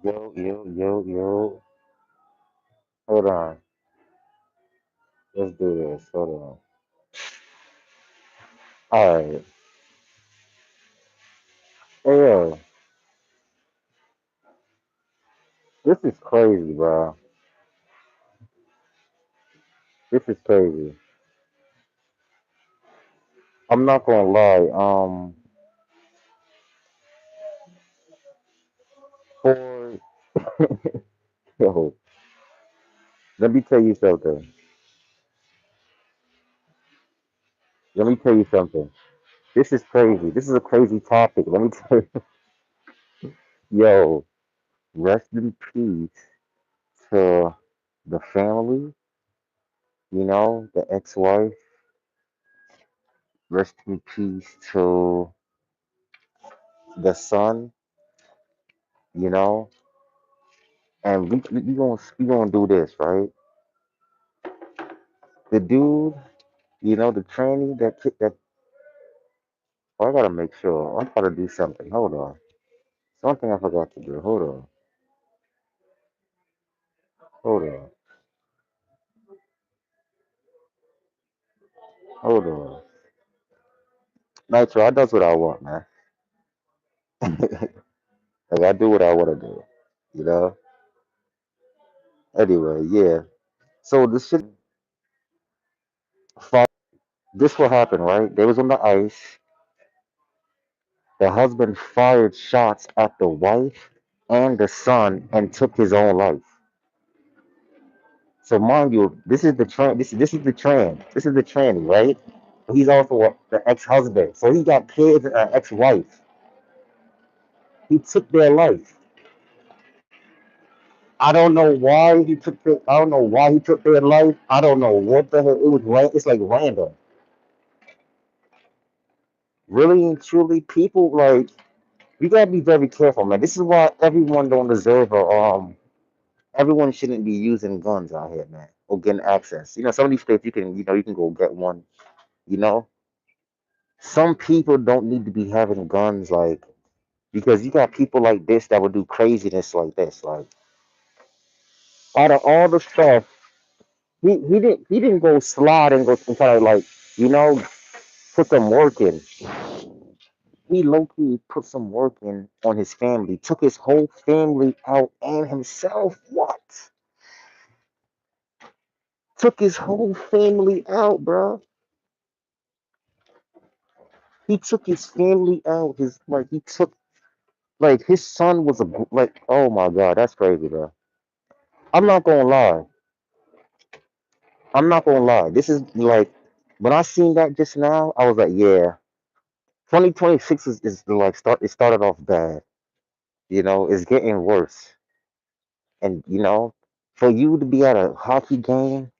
Yo, yo, yo, yo. Hold on. Let's do this. Hold on. All right. Hey, yo, this is crazy, bro. This is crazy. I'm not gonna lie. For yo, let me tell you something. Let me tell you something. This is crazy. This is a crazy topic. Let me tell you. Yo, rest in peace to the family. The ex-wife. Rest in peace to the son. You know, and we gonna do this, right? The dude, the tranny that oh, I gotta make sure. I gotta do something. Hold on. Something I forgot to do. Hold on. Hold on. Hold on. Nitro, I does what I want, man. Like I do what I wanna do. You know? Anyway, yeah. So this shit this what happened, right? They was on the ice. The husband fired shots at the wife and the son and took his own life. So mind you, this is the trend. This is the trend. This is the tranny, right? He's also the ex-husband. So he got kids and an ex-wife. He took their life. I don't know why he took I don't know why he took their life. I don't know what the hell. It was it's like random. Really and truly, people like we gotta be very careful, man. This is why everyone don't deserve a everyone shouldn't be using guns out here, man, or getting access. Some of these states you can go get one. You know, some people don't need to be having guns, like because you got people like this that would do craziness like this. Like out of all the stuff, he didn't go slide and go and try to like you know put some work in. He low key put some work in on his family, took his whole family out and himself. What? Took his whole family out, bro. He took his family out. His like he took like his son was like oh my god, that's crazy, bro. I'm not gonna lie. I'm not gonna lie. This is like when I seen that just now, I was like, yeah, 2026 is like it started off bad. It's getting worse. And for you to be at a hockey game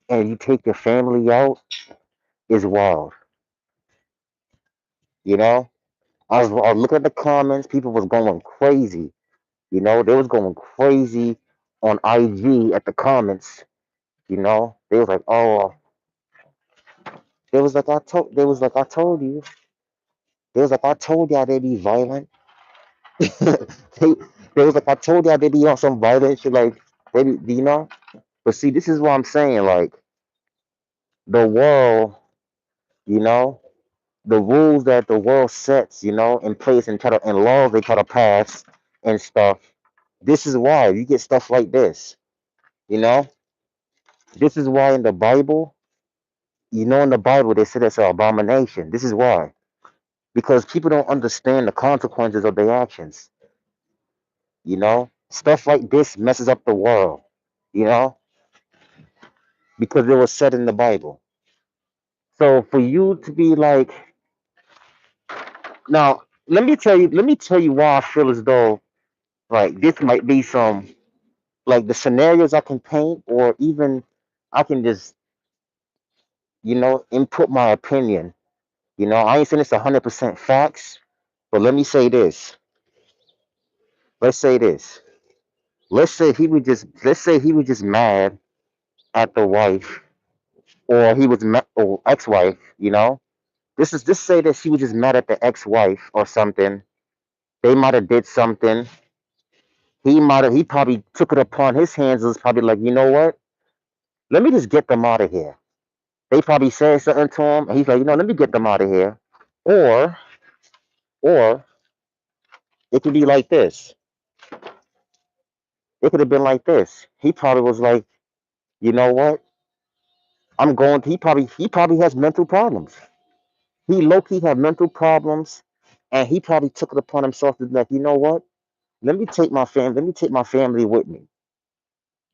and you take your family out is wild. You know? I was looking at the comments, people was going crazy. They was going crazy on IG at the comments. They was like, oh, they told you. They was like, I told y'all they be violent. they, they was like, I told y'all they be on some violent shit, like they be, But see, this is what I'm saying. Like the world, you know, the rules that the world sets, in place and laws they try to pass and stuff. This is why you get stuff like this. You know, this is why in the Bible, in the Bible they said it's an abomination. This is why because people don't understand the consequences of their actions. Stuff like this messes up the world. You know, because it was said in the Bible. So for you to be like, now let me tell you why I feel as though like this might be some like the scenarios I can paint, or even I can just input my opinion. I ain't saying it's 100% facts, but let me say this. Let's say this. Let's say he was just mad at the wife, or or ex-wife. This say that she was just mad at the ex-wife or something. They might have did something, He probably took it upon his hands and was probably like, you know what? Let me just get them out of here. They probably said something to him, and he's like, you know, let me get them out of here. Or, or it could be like this. It could have been like this. He probably was like, you know what? He probably has mental problems. He low key had mental problems, and he probably took it upon himself to be like, you know what? Let me take my family with me.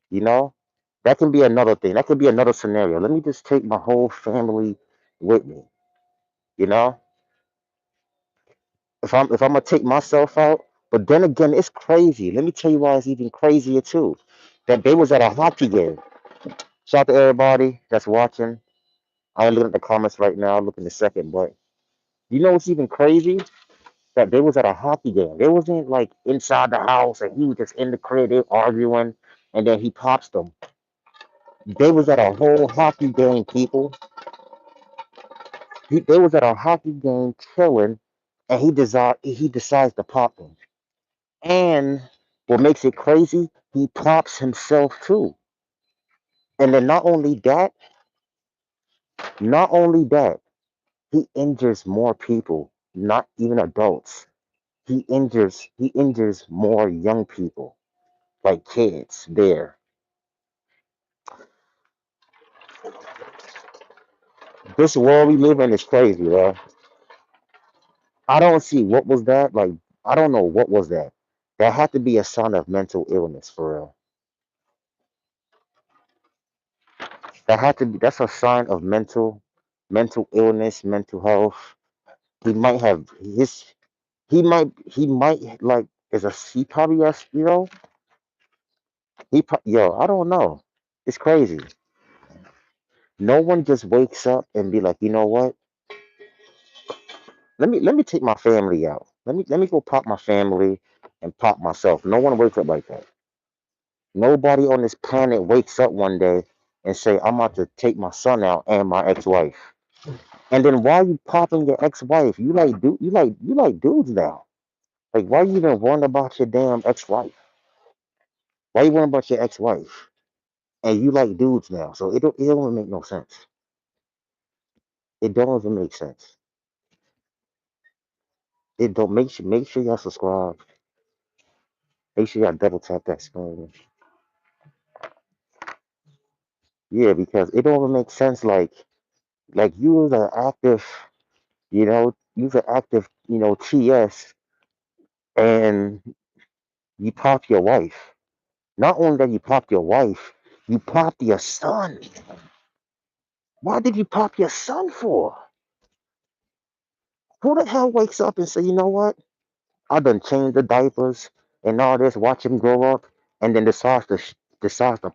You know, that can be another thing. That could be another scenario. Let me just take my whole family with me. You know, if I'm gonna take myself out, but then again, it's crazy. Let me tell you why it's even crazier too. That they was at a hockey game. Shout out to everybody that's watching. I ain't looking at the comments right now. I'll look in a second, but you know what's even crazy? That they was at a hockey game. They wasn't like inside the house and he was just in the crib, they arguing, and then he pops them. They was at a whole hockey game, people. They was at a hockey game chilling, and he decides to pop them. And what makes it crazy, he pops himself too. And then not only that, he injures more people, not even adults. He injures more young people, like kids there. This world we live in is crazy, bro. I don't see what was that. Like, I don't know what was that. That had to be a sign of mental illness for real. That's a sign of mental illness, mental health. He might have his he might like is a he probably has, yo, I don't know. It's crazy. No one just wakes up and be like, you know what? Let me take my family out. Let me go pop my family and pop myself. No one wakes up like that. Nobody on this planet wakes up one day and say, I'm about to take my son out and my ex-wife. And then why you popping your ex-wife? You like dudes now. Like, why you even worrying about your damn ex-wife? Why you worrying about your ex-wife? And you like dudes now. So it don't even make no sense. It don't even make sense. It don't make sure y'all subscribe. Make sure y'all double tap that screen. Yeah, because it don't even make sense. Like you was an active, you was an active, TS, and you popped your wife. Not only that you popped your wife, you popped your son. Why did you pop your son for? Who the hell wakes up and say, you know what? I done changed the diapers and all this, watch him grow up, and then decides to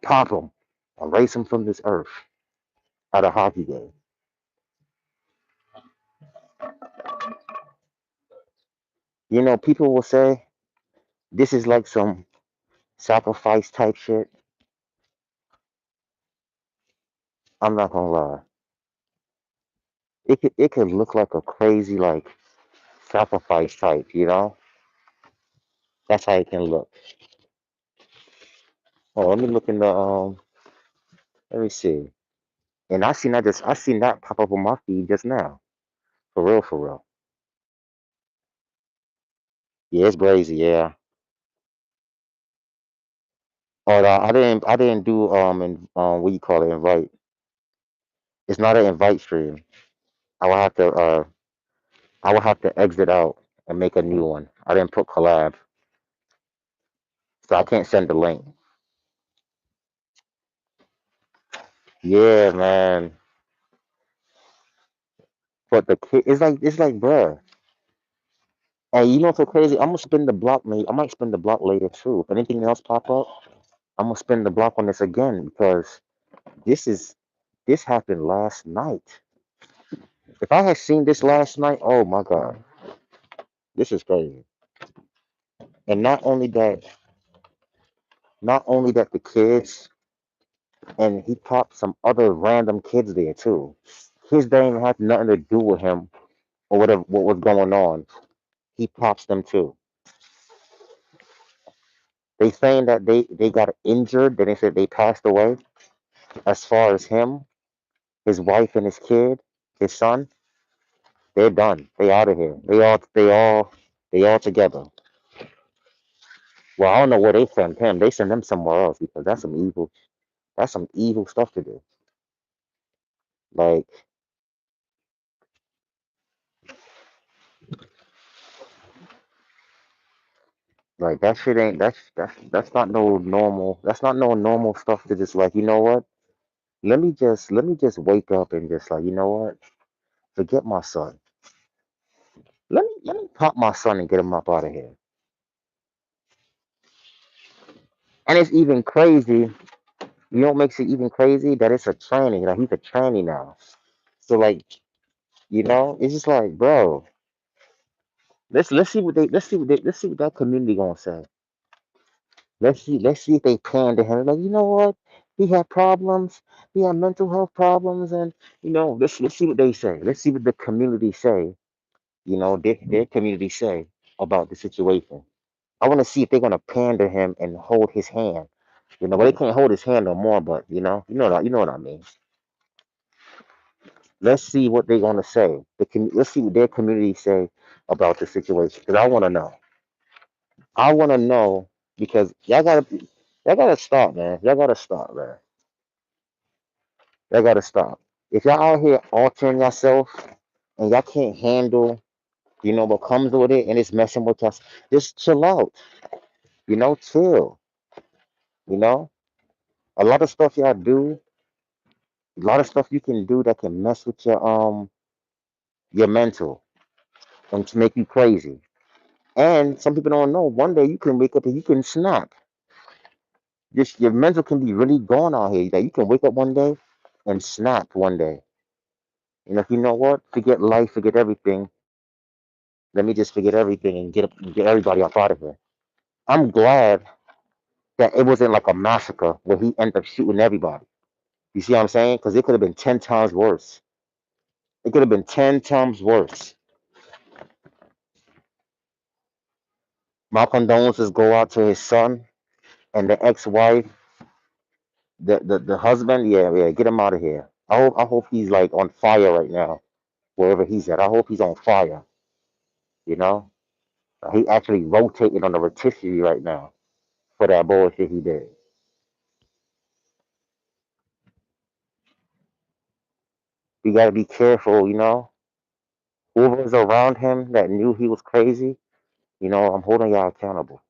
pop him, erase him from this earth at a hockey game. People will say this is like some sacrifice type shit. I'm not gonna lie. It could look like a crazy like sacrifice type. That's how it can look. Oh, let me look in the let me see. And I seen that pop up on my feed just now. For real, for real. Yeah, it's crazy, yeah. Oh, no, I didn't do what you call it, invite. It's not an invite stream. I will have to uh I will have to exit out and make a new one. I didn't put collab, so I can't send the link. Yeah, man. But the kid, it's like, bruh. And you know what's so crazy? I'm gonna spin the block, mate. I might spin the block later too. If anything else pop up, I'm gonna spin the block on this again because this is this happened last night. If I had seen this last night, oh my god, this is crazy. And not only that, the kids and he popped some other random kids there too. Kids that ain't have nothing to do with him or whatever what was going on. He pops them too. They saying that they got injured. Then they said they passed away. As far as him, his wife and his kid, his son, they're done. They out of here. They all together. Well, I don't know where they send him. They send him somewhere else because that's some evil stuff to do. Like, like that shit ain't that's not no normal. That's not no normal stuff to just like, you know what? Let me just wake up and just like, you know what? Forget my son. Let me pop my son and get him up out of here. And it's even crazy. You know what makes it even crazy? That it's a tranny. Like he's a tranny now. So like, it's just like, bro, let's see what that community gonna say. Let's see if they pander him. Like, you know what? He had problems. He had mental health problems, and let's see what they say. Let's see what the community say. Their community say about the situation. I want to see if they're gonna pander him and hold his hand. But they can't hold his hand no more. But you know what I mean. Let's see what they're gonna say. Let's see what their community say about the situation. Because I want to know. I want to know because y'all gotta stop, man. Y'all gotta stop, man. Y'all gotta stop. If y'all out here altering yourself and y'all can't handle, what comes with it and it's messing with us, just chill out. Chill. You know, a lot of stuff y'all do, a lot of stuff you can do that can mess with your mental and to make you crazy. And some people don't know. One day you can wake up and you can snap. Just your mental can be really gone out here. That you can wake up one day and snap one day. If you know what, forget life, forget everything. Let me just forget everything and get everybody up out of here. I'm glad that it wasn't like a massacre where he ended up shooting everybody. You see what I'm saying? Because it could have been 10 times worse. It could have been 10 times worse. My condolences go out to his son and the ex-wife, the husband. Yeah, yeah, get him out of here. I hope he's like on fire right now, wherever he's at. I hope he's on fire. You know, he actually rotating on the rotisserie right now for that bullshit he did. You gotta be careful. Whoever was around him that knew he was crazy. I'm holding y'all accountable.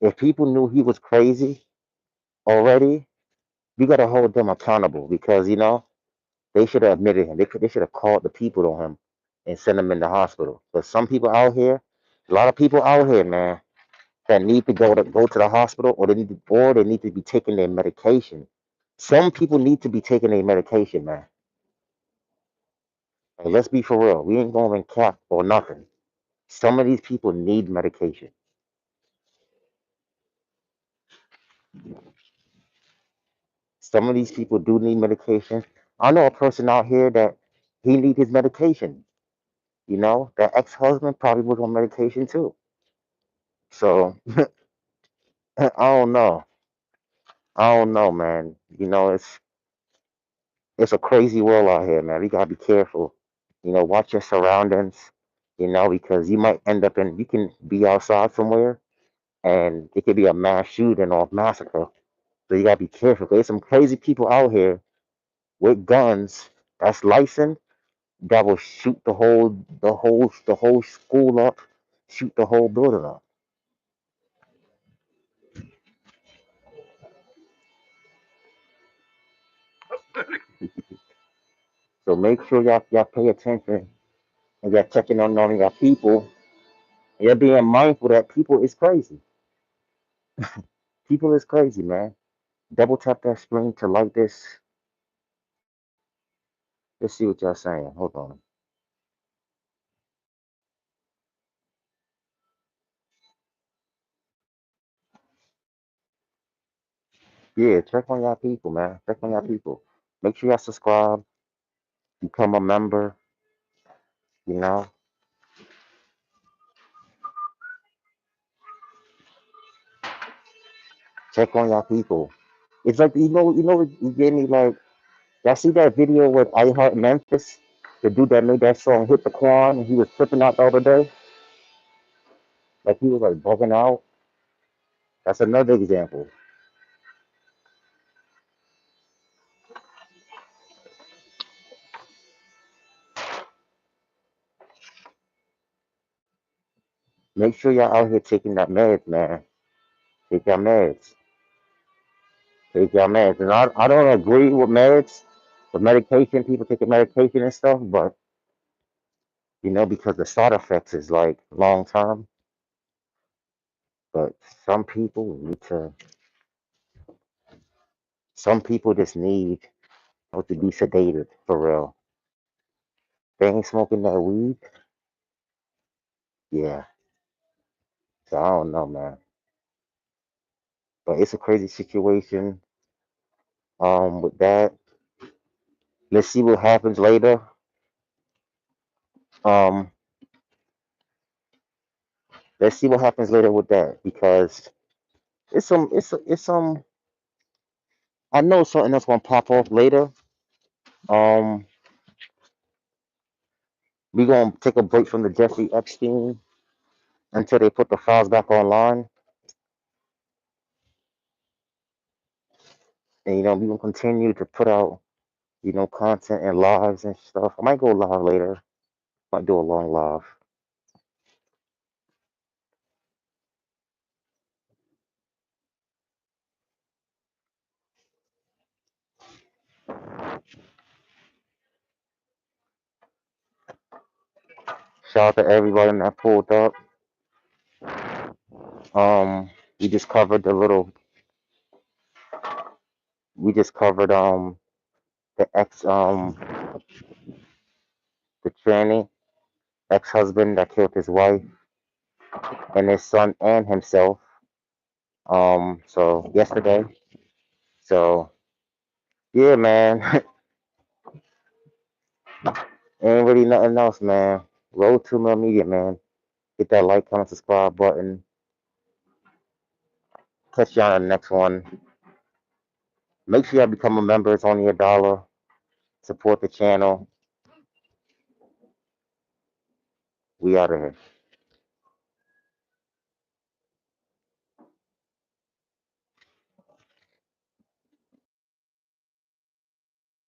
If people knew he was crazy already, we gotta hold them accountable because they should have admitted him. They should have called the people on him and sent him in the hospital. But some people out here, a lot of people out here, man, that need to go to the hospital or they need to be taking their medication. Some people need to be taking their medication, man. Like, let's be for real. We ain't going cap or nothing. Some of these people need medication. Some of these people do need medication. I know a person out here that he need his medication. That ex-husband probably was on medication too. So I don't know. I don't know, man. It's a crazy world out here, man. We gotta be careful. Watch your surroundings. Because you can be outside somewhere and it could be a mass shooting or massacre. So you gotta be careful. 'Cause there's some crazy people out here with guns that's licensed that will shoot the whole school up, shoot the whole building up. So make sure y'all pay attention and y'all checking on your people. You're being mindful that people is crazy. People is crazy, man. Double tap that screen to like this. Let's see what y'all saying. Hold on. Yeah, check on y'all people, man. Check on y'all people. Make sure y'all subscribe, become a member, you know. Check on your people. It's like you gave me like y'all see that video with I Heart Memphis, the dude that made that song "Hit the Quan," and he was tripping out the other day, like he was like bugging out. That's another example. Make sure y'all out here taking that meds, man. Take your meds. Take your meds. And I don't agree with meds, with medication, people taking medication and stuff, but because the side effects is like long term. But some people need to, some people just need to be sedated for real. They ain't smoking that weed. Yeah. So I don't know, man. But it's a crazy situation. With that, let's see what happens later. Um, let's see what happens later with that because it's some. I know something else gonna pop off later. Um, we gonna take a break from the Jeffrey Epstein until they put the files back online, and we gonna continue to put out content and lives and stuff. I might go live later. Might do a long live. Shout out to everybody that pulled up. Um, we just covered the little. We just covered the the tranny ex-husband that killed his wife and his son and himself. So yesterday. So yeah, man. Ain't really nothing else, man. Road to media, man. Hit that like, comment, subscribe button. Catch you on the next one. Make sure y'all become a member. It's only $1. Support the channel. We out of here.